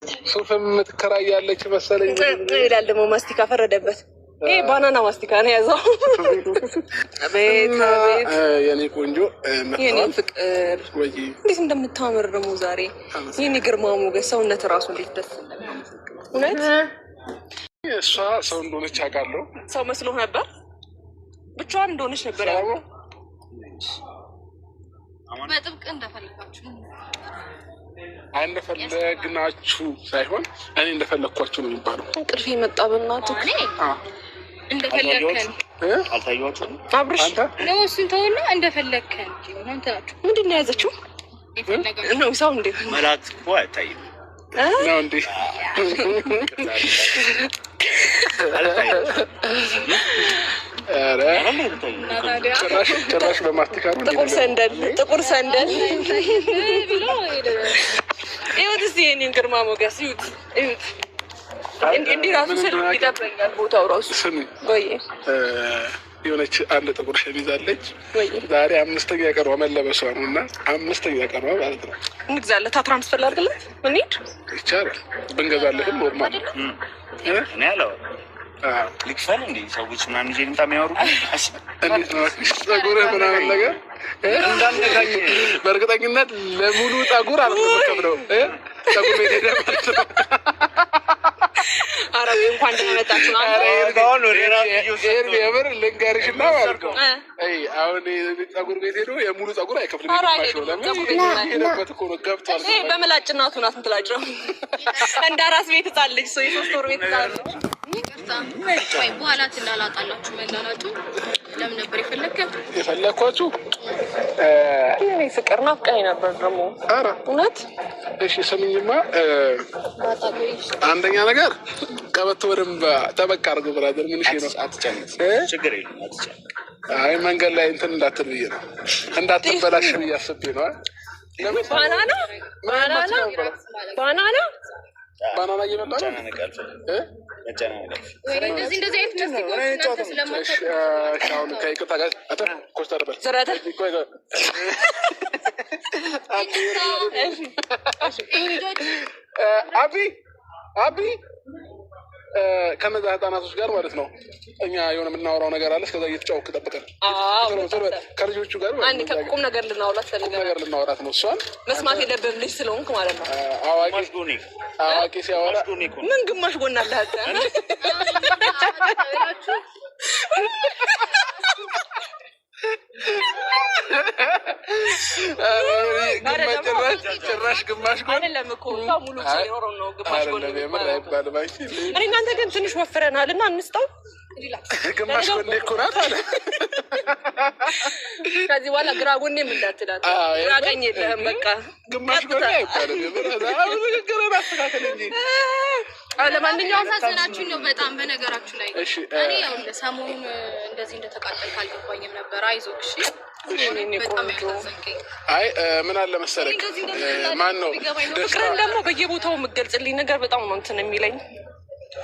ሱፍም ትከራያለች መሰለኝ ይላል። ደግሞ ማስቲካ ፈረደበት። ይሄ ባናና ማስቲካ ነው ያዘው። አቤት አቤት የኔ ቆንጆ የኔ ፍቅር እንዴት እንደምታምር ደግሞ ዛሬ የኔ ግርማ ሞገስ ሰውነት ራሱ እንዴት ደስ እውነት። እሷ ሰው እንደሆነች አውቃለሁ። ሰው መስሎ ነበር፣ ብቻዋን እንደሆነች ነበር ያለው። በጥብቅ እንደፈለጋችሁ እንደፈለግናችሁ ሳይሆን እኔ እንደፈለግኳችሁ ነው የሚባለው። እንቅልፍ የመጣ በእናትህ እንደፈለግከን አልታያችሁም? አብርሽ ነው እሱን ተውና እንደፈለግከን እናንተ ናችሁ። ምንድን ነው የያዘችው? ነው ሰው እንዴ መላእክት እኮ አይታይም ነው እንዴ? ጭራሽ በማስቲካ ነው። ጥቁር ሰንደል ይሁት እስኪ የእኔን ግርማ ሞገስ ይሁት ይሁት። እንዲህ ራሱ ስል ይጠበኛል ቦታው ራሱ። ስሚ የሆነች አንድ ጥቁር ሸሚዝ አለች። ዛሬ 5ኛ ቀኗ መለበሷ ነው እና 5ኛ ቀኗ ማለት ነው። እንግዛለት ትራንስፈር ላድርግለት እንሂድ ይቻላል። ብንገዛለትም ኖርማል እኔ ያለው ልክፈል እንዴ ሰዎች ምናምን ይዤ ልምጣ የሚያወሩ እንዴት ነው ጸጉርህ ምናምን ነገር እንዳንደካኝ። በእርግጠኝነት ለሙሉ ጸጉር አልተመከብነው ጸጉር ቤት ሄደ ማለት ነው። አረብ እንኳን እንደመጣችሁ ነው። የምር ልንገርሽና ማለት ነው አሁን ጸጉር ቤት ሄዶ የሙሉ ጸጉር አይከፍልም። ሄደበት እኮ ነው ገብቷል። በምላጭ እናቱ ናት ምትላጭው እንደ አራስ ቤት ህጻን ልጅ ሰው የ3 ወር ቤት ህጻን ልጅ ወይ በኋላ ትላላጣላችሁ። መላላጡ ለምን ነበር የፈለኳችሁ? እኔ ፍቅር ናፍቀኝ ነበር ደግሞ እውነት። እሺ ስምኝማ፣ አንደኛ ነገር ቀበቶ በደንብ ጠበቅ አድርገው ብራዘር። ምን እሺ ነው አትጨነቅ፣ ችግር የለም አትጨነቅ። አይ መንገድ ላይ እንትን እንዳትል ብዬ ነው፣ እንዳትበላሽ ብዬ አስቤ ነው። ባናና ባናና እየመጣ ነው። አቢ ከነዛ ህጻናቶች ጋር ማለት ነው እኛ የሆነ የምናወራው ነገር አለ። እስከዛ እየተጫወክ ጠብቀን ከልጆቹ ጋር ቁም ነገር ልናወራት ነው። እሷን መስማት የለብህም ልጅ ስለሆንክ ማለት ነው። አዋቂ ሲያወራ ምን ግማሽ ጎን አለህ? ጭራሽ ግማሽ ጎን አይደለም እኮ ሰው ሙሉ ሲኖረው ነው ግማሽ ጎን የሚባለው። እኔ እናንተ ግን ትንሽ ወፍረናል እና እንስጠው። ግማሽ ጎን እኮ ናት አለ። ከዚህ በኋላ ግራ ጎኔም እንዳትላት፣ ግራ ቀኝ የለህም። በቃ ግማሽ ጎን አይባልም። ንግግርን አስተካክል እንጂ። ለማንኛውም ሳሰናችሁ ነው በጣም በነገራችሁ ላይ እኔ ያው እንደ ሰሞኑን እንደዚህ እንደተቃጠል ካልገባኝም ነበር። አይዞህ እሺ። አይ ምን አለ መሰለኝ፣ ማን ነው ፍቅርን ደግሞ በየቦታው የምትገልጽልኝ ነገር በጣም ነው እንትን የሚለኝ።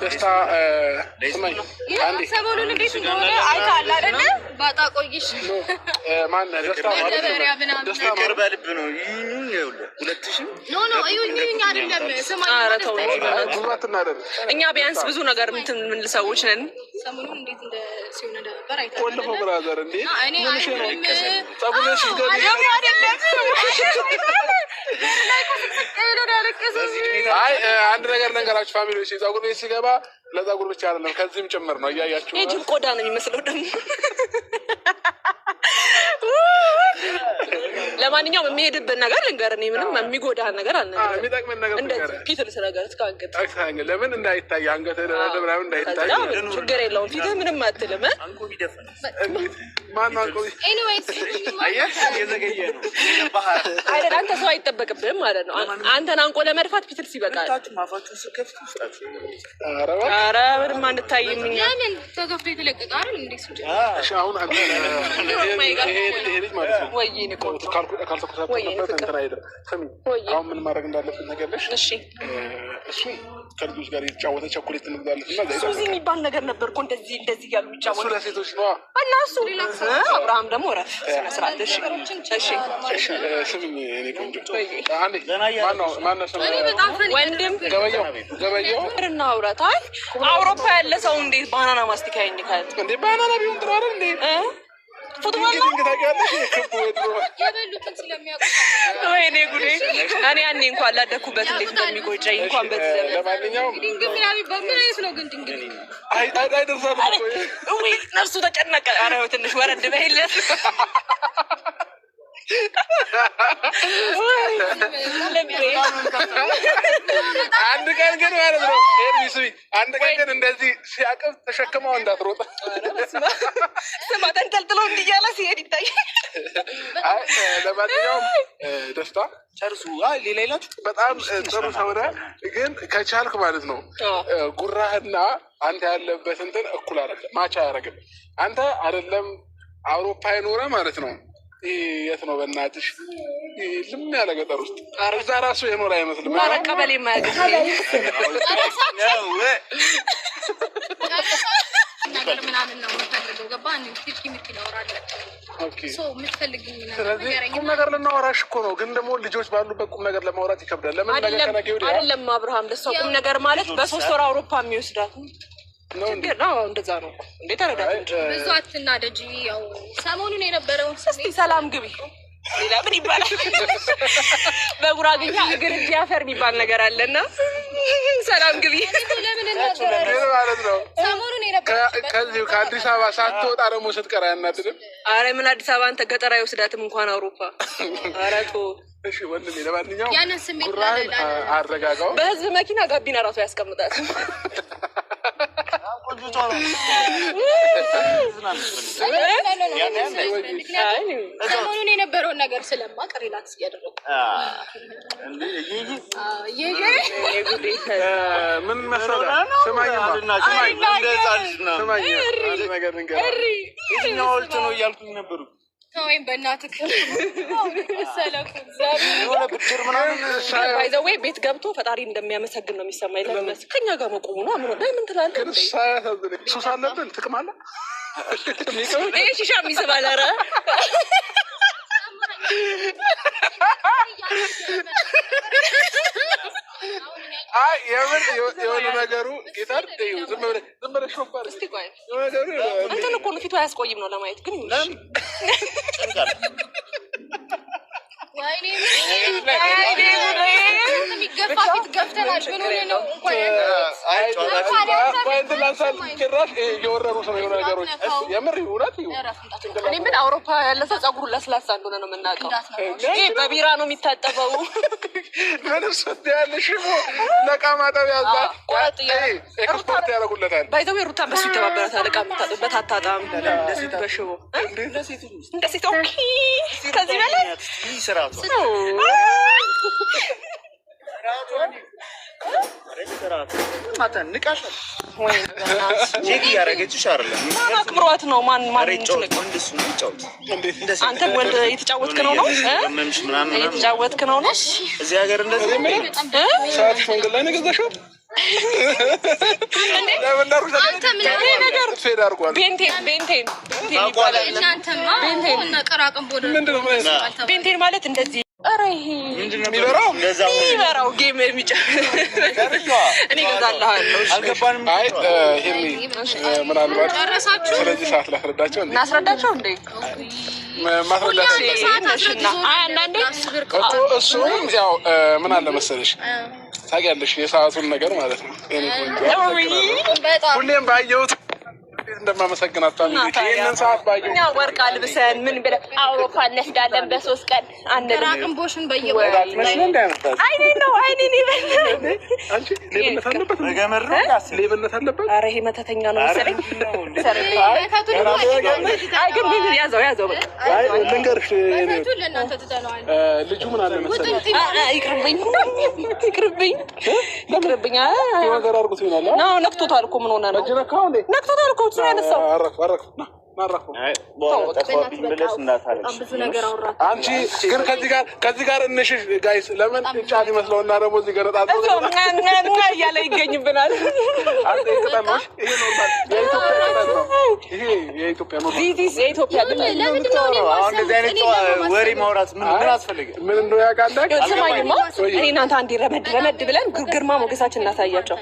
ደስታ ስማኝ፣ አንዴ ሰሞኑን እንዴት እንደሆነ አይተሃል አይደለ? ባጣ ቆይሽ ማን ደስታ ማለት ነው። ደስታ ቅርብ ልብ ነው። ይሁን 2000 ኖ ይሁን አይደለም። ስማኝ፣ እኛ ቢያንስ ብዙ ነገር እንትን ምን ሰዎች ነን። ሰሞኑን እንዴት እንደ ሲሆን ነበር አይተሃል። ቆልፎ ብራዘር እንዴ እኔ አይደለም ጸጉርሽ አይ አንድ ነገር ልንገራችሁ ፋሚሊዎች፣ ጸጉር ቤት ሲገባ ለጸጉር ብቻ አይደለም ከዚህም ጭምር ነው። እያያችሁ የጅብ ቆዳ ነው የሚመስለው ደግሞ። ለማንኛውም የሚሄድበት ነገር ልንገር፣ እኔ ምንም የሚጎዳ ነገር አልነገርም። የሚጠቅመን ነገር እንደዚህ ፊትልስ ነገር እስካንገት ለምን እንዳይታይ አንገት ምናምን እንዳይታይ ችግር የለውም። ፊትህ ምንም አትልም። ማነው አንቆ? ኤኒዌይስ የዘገየ ነው አይደል? አንተ ሰው አይጠበቅብህም ማለት ነው። አንተን አንቆ ለመድፋት ፊትልስ ይበቃል። ኧረ ምንም አንታይም። ለምን ተገፍቶ የተለቀቀ አይደል እንዴ? እሺ አሁን አንተ ይሄ ልጅ ማለት ነው ወይኔ ቆንጆ ካልተኮሳተበት እንትን አይደለም። ስሚ አሁን ምን ማድረግ እንዳለብን ነገር ነሽ። እሺ እሱ ከልጆች ጋር የተጫወተ ቸኮሌት እንግዛለን እና ሱዚ የሚባል ነገር ነበር እኮ እንደዚህ ያሉ የሚጫወቱ። እሱ ለሴቶች ነዋ። እና እሱ አብርሃም ደግሞ ረፍ ስነ ስርዓት። እሺ ስምኝ እኔ ቆንጆ ማነው ስም ወንድም ገበየው እና አውራት። አይ አውሮፓ ያለ ሰው እንዴት ባናና ማስቲካ ይኝካል እንዴ? ባናና ቢሆን ጥሩ አይደል እንዴ? ፉትቦል ነው የበሉትን ስለሚያውቁ ወይኔ ጉዴ። እኔ ያኔ እንኳን ላደኩበት እንዴት እንደሚጎጨኝ እንኳን በዚህ ዘመን። ለማንኛውም ድንግል ምናምን በምን አይነት ነው ግን ድንግል አይደርሳትም እኮ ነፍሱ ተጨነቀ። ኧረ ትንሽ ወረድ በይለት። አንድ ቀን ግን ማለት ነው አንድ ቀን ግን እንደዚህ ሲያቅፍ ተሸክመው እንዳትሮጥ ስማ ተንጠልጥሎ እንዲያለ ሲሄድ ይታያል። ለማንኛውም ደስታ ጨርሱ። ሌላ ይላችሁ በጣም ጥሩ ሰው ነህ፣ ግን ከቻልክ ማለት ነው ጉራህና አንተ ያለበት እንትን እኩል አይደለም፣ ማቻ አያደርግም። አንተ አይደለም አውሮፓ የኖረ ማለት ነው የት ነው በእናትሽ ልም ያለ ገጠር ውስጥ እዛ ራሱ የኖረ አይመስልም። ቀበሌ የማያገኝ ነገር ምናምን ነው የምፈልገው። ገባህ? ስለዚህ ቁም ነገር ልናወራሽ እኮ ነው፣ ግን ደግሞ ልጆች ባሉበት ቁም ነገር ለማውራት ይከብዳል። ለምን ነገር ከነገ ወዲያ አይደለም አብርሃም፣ ለእሷ ቁም ነገር ማለት በ3 ወር አውሮፓ የሚወስዳት ነው። እንደዛ ነው እንዴ? ተረዳት እንጂ ብዙ አትናደጂ። ያው ሰሞኑን የነበረውን እስቲ ሰላም ግቢ። ሌላ ምን ይባላል? በጉራግኛ እግር እንዲያፈር የሚባል ነገር አለና ሰላም ግቢ ለምን እናገራለን ማለት ነው። ሰሞኑን የነበረው ከዚህ ከአዲስ አበባ ሳትወጣ ደግሞ ስትቀር አያናድድም? አረ ምን አዲስ አበባ አንተ ገጠር አይወስዳትም እንኳን አውሮፓ። አረ ተው እሺ ወንድሜ። ለማንኛውም ያንን ስሜት ጉራህን አረጋጋው። በህዝብ መኪና ጋቢና ራሱ ያስቀምጣት። ሰሞኑን የነበረውን ነገር ስለማቅ ሪላክስ እያደረጉ ምን መሰለህ፣ ስማኝማ ነገር የትኛዎቹ ነው እያልኩኝ ነበሩ። ወይም በእናትህ ባይዘዌ ቤት ገብቶ ፈጣሪ እንደሚያመሰግን ነው የሚሰማኝ። ለመስ ከኛ ጋር መቆሙ ነው አምሮ ላይ ምን ትላለህ? ሱስ አለብን ጥቅም አለ ሺሻ የሚስባል። ኧረ የምር የሆነ ነገሩ ጌታ ዝም ብለህ ሾፋር ነገሩ እንትን እኮ ነው ፊቱ አያስቆይም ነው ለማየት ግን የሚገፋ ፊት ገፍተናል። ምን ሆነ ነው ጭራሽ እየወረሩ ሰው የሆነ ነገሮች የምር እውነት እኔ ምን አውሮፓ ያለ ሰው ጸጉሩ ለስላሳ እንደሆነ ነው የምናውቀው። በቢራ ነው የሚታጠበው። ምንም ስት ያለ ሽቦ ለቃ ማጠቢያ እዛ ኤክስፖርት ያደርጉለታል። ባይዘዌ ሩታ በሱ ይተባበራታል። እቃ የምታጥብበት አታጣም በሽቦ እንደ ሴት ኦኬ። ከዚህ በላይ አክብሯት ነው። ማን አንተ ወንድ የተጫወትክ ነው የተጫወትክ ነው። እዚህ ሀገር እንደዚህ ሰዓት መንገድ ላይ ነው የገዛሽው? ቤንቴን ማለት እንደዚህ የሚበራው ጌም እኔ እገዛልሃለሁ። ምናልባት ስለዚህ ሰዓት ላስረዳቸው እናስረዳቸው እንዴ? አንዳንዴ እሱም ያው ምን አለ መሰለሽ ታውቂያለሽ የሰዓቱን ነገር ማለት ነው። ሁሌም ባየሁት እንደማመሰግናት ይህንን ሰዓት ባየሁት እኛ ወርቅ አልብሰን ምን ብለን አውሮፓ እንወስዳለን በ3 ቀን አንራቅምቦሽን በየወሩ አይኔ ነው አይኔ አንቺ ሌብነት አለበት። ኧረ ይሄ መተተኛ ነው መሰለኝ። አይ ግን ምን ያዘው በቃ ልንገርሽ ልጁ ምን አለ መሰለኝ ይቅርብኝ ነገር አድርጉት ይሆናል። ነክቶታል እኮ ምን ሆነ ነው ነክቶታል እኮ ያነሳው ማራኩ ብዙ ነገር አወራሁ። አንቺ ግን ከዚህ ጋር እንሽሽ ጋይስ። ለምን ጫት ይመስለውና ደግሞ እዚህ ጋር ጣጣ እያለ ይገኝብናል። አንተ ይቀጣልሽ። ይሄ ኖርማል የኢትዮጵያ ቅጣት ነው። ይሄ የኢትዮጵያ ኖርማል የኢትዮጵያ ግን አሁን እንደዚህ አይነት ወሬ ማውራት ምን አስፈልገ? ምን እንደው ያውቃለህ። ስማኝማ እኔ እናንተ አንዴ ረመድ ብለን ግርማ ሞገሳችን እናሳያቸው።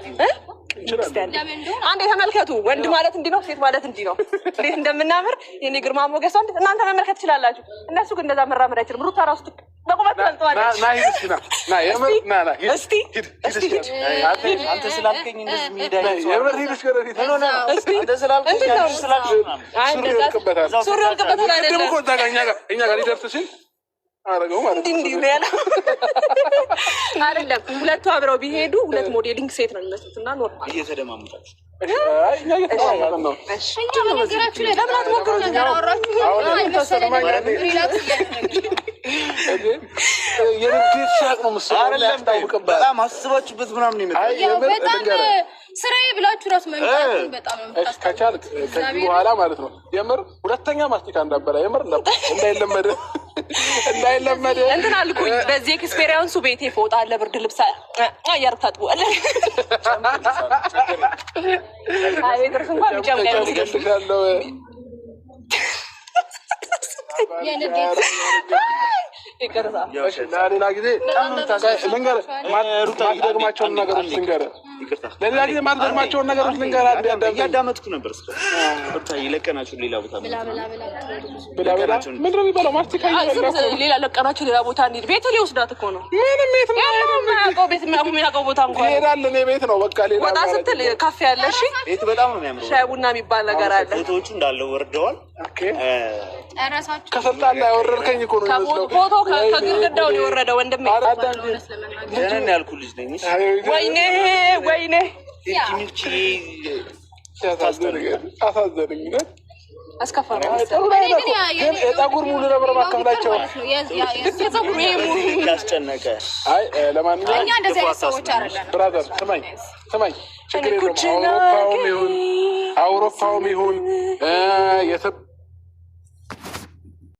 አንዴ ተመልከቱ። ወንድ ማለት እንዲህ ነው፣ ሴት ማለት እንዲህ ነው። እንዴት እንደምናምር የኔ ግርማ ሞገስ ወንድ እናንተ መመልከት ትችላላችሁ። እነሱ ግን እንደዛ መራመድ አይችልም። ሩታ ራሱ በቁመት ትበልጠዋለች። አንተ ስላልከኝ እንደዚህ ሜዳ እኛ ጋር ሊደርስ ሲል አረገው ማለት አይደለም። ሁለቱ አብረው ቢሄዱ ሁለት ሞዴሊንግ ሴት ነው የሚመስሉት እና ኖርማል እየተደማመጣችሁ በጣም አስባችሁበት ምናምን በጣም ስራዬ ብላችሁ ራሱ መምጣት በጣም ከቻልክ ከዚህ በኋላ ማለት ነው የምር ሁለተኛ ማስቲካ እንዳበላ የምር እንዳይለመድ እንትን አልኩኝ። በዚህ ኤክስፔሪንሱ ቤቴ ፎጣ አለ፣ ብርድ ልብስ አያርግ ታጥቧል። አይ ድርስ እንኳን ቢጨምቀው ይቅርታ ሌላ ጊዜ ልንገርህ ማትደግማቸውን ነገሮች ልንገርህ። ለሌላ ጊዜ ማትደግማቸውን ነገሮች ልንገርህ። እያዳመጥኩ ነበር። እስከ ይለቀናችሁ ሌላ ቦታ ብላ ምንድን ነው የሚባለው? ማስቲካ ሌላ ለቀናችሁ ሌላ ቦታ እንሂድ። ቤት ሊወስዳት እኮ ነው። ምንም ቤት የሚያውቀው ቦታ እንኳን ይሄዳል። እኔ ቤት ነው በቃ ሌላ ወጣ ስትል ካፌ አለ። እሺ ቤት በጣም ነው የሚያምረው። ሻይ ቡና የሚባል ነገር አለ። ፎቶዎቹ እንዳለ ወርደዋል። ከሰልጣን ላይ ያወረድከኝ እኮ ነው የሚመስለው። ፎቶ ከግድግዳው ነው የወረደው። ወንድሜ ደህና ያልኩ ልጅ ነኝ። ወይኔ አሳዘነኝ። አስከፋሪ ግን የፀጉር ሙሉ ነበር ማከፍላቸው የፀጉር ያስጨነቀ። አይ ለማንኛውም እኛ እንደዚህ አይነት ሰዎች አይደለም። ብራዘር ስማኝ ችግር የለውም። አውሮፓውም ይሁን